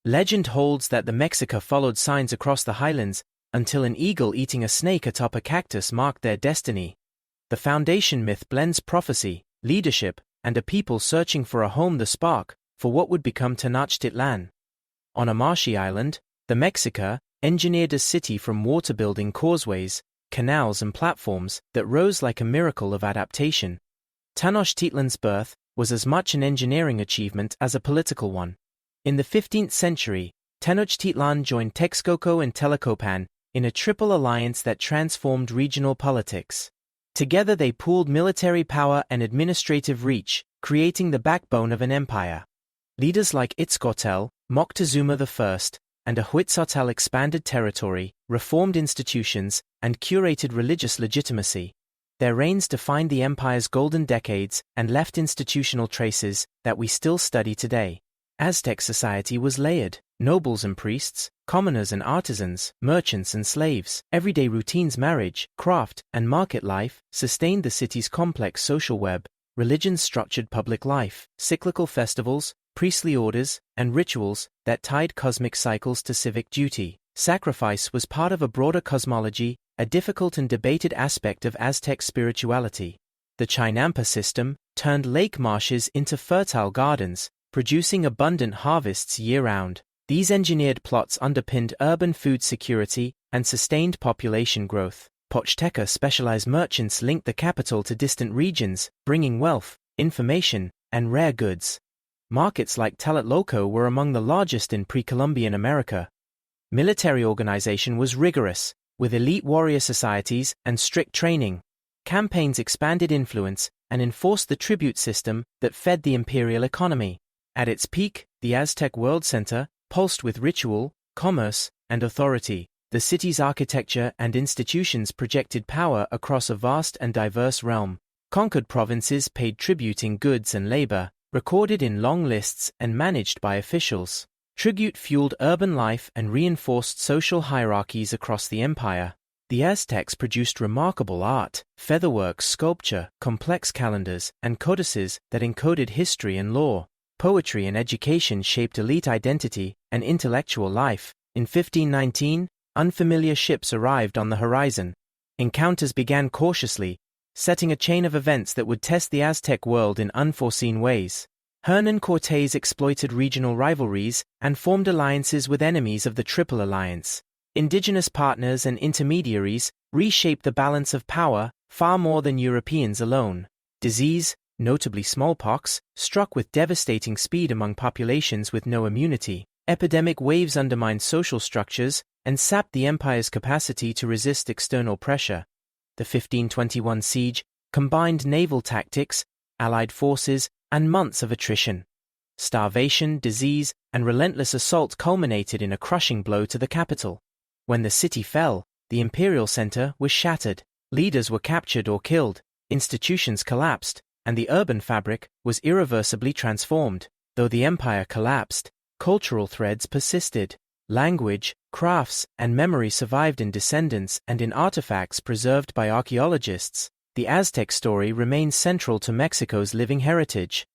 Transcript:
Legend holds that the Mexica followed signs across the highlands until an eagle eating a snake atop a cactus marked their destiny. The foundation myth blends prophecy, leadership, and a people searching for a home, the spark for what would become Tenochtitlan. On a marshy island, the Mexica engineered a city from water-building causeways, canals and platforms that rose like a miracle of adaptation. Tenochtitlan's birth was as much an engineering achievement as a political one. In the 15th century, Tenochtitlan joined Texcoco and Tlacopan in a triple alliance that transformed regional politics. Together they pooled military power and administrative reach, creating the backbone of an empire. Leaders like Itzcoatl, Moctezuma I, and Ahuitzotl expanded territory, reformed institutions, and curated religious legitimacy. Their reigns defined the empire's golden decades and left institutional traces that we still study today. Aztec society was layered: nobles and priests, commoners and artisans, merchants and slaves. Everyday routines, marriage, craft, and market life sustained the city's complex social web. Religions structured public life, cyclical festivals, priestly orders, and rituals that tied cosmic cycles to civic duty. Sacrifice was part of a broader cosmology, a difficult and debated aspect of Aztec spirituality. The Chinampa system turned lake marshes into fertile gardens, producing abundant harvests year-round. These engineered plots underpinned urban food security and sustained population growth. Pochteca specialized merchants linked the capital to distant regions, bringing wealth, information, and rare goods. Markets like Tlatelolco were among the largest in pre-Columbian America. Military organization was rigorous, with elite warrior societies and strict training. Campaigns expanded influence and enforced the tribute system that fed the imperial economy. At its peak, the Aztec World Center pulsed with ritual, commerce, and authority. The city's architecture and institutions projected power across a vast and diverse realm. Conquered provinces paid tribute in goods and labor, recorded in long lists and managed by officials. Tribute fueled urban life and reinforced social hierarchies across the empire. The Aztecs produced remarkable art, featherwork, sculpture, complex calendars, and codices that encoded history and lore. Poetry and education shaped elite identity and intellectual life. In 1519, unfamiliar ships arrived on the horizon. Encounters began cautiously, setting a chain of events that would test the Aztec world in unforeseen ways. Hernán Cortés exploited regional rivalries and formed alliances with enemies of the Triple Alliance. Indigenous partners and intermediaries reshaped the balance of power far more than Europeans alone. Disease, notably smallpox, struck with devastating speed among populations with no immunity. Epidemic waves undermined social structures and sapped the empire's capacity to resist external pressure. The 1521 siege combined naval tactics, allied forces, and months of attrition. Starvation, disease, and relentless assault culminated in a crushing blow to the capital. When the city fell, the imperial center was shattered. Leaders were captured or killed, institutions collapsed, and the urban fabric was irreversibly transformed. Though the empire collapsed, cultural threads persisted. Language, crafts, and memory survived in descendants and in artifacts preserved by archaeologists. The Aztec story remains central to Mexico's living heritage.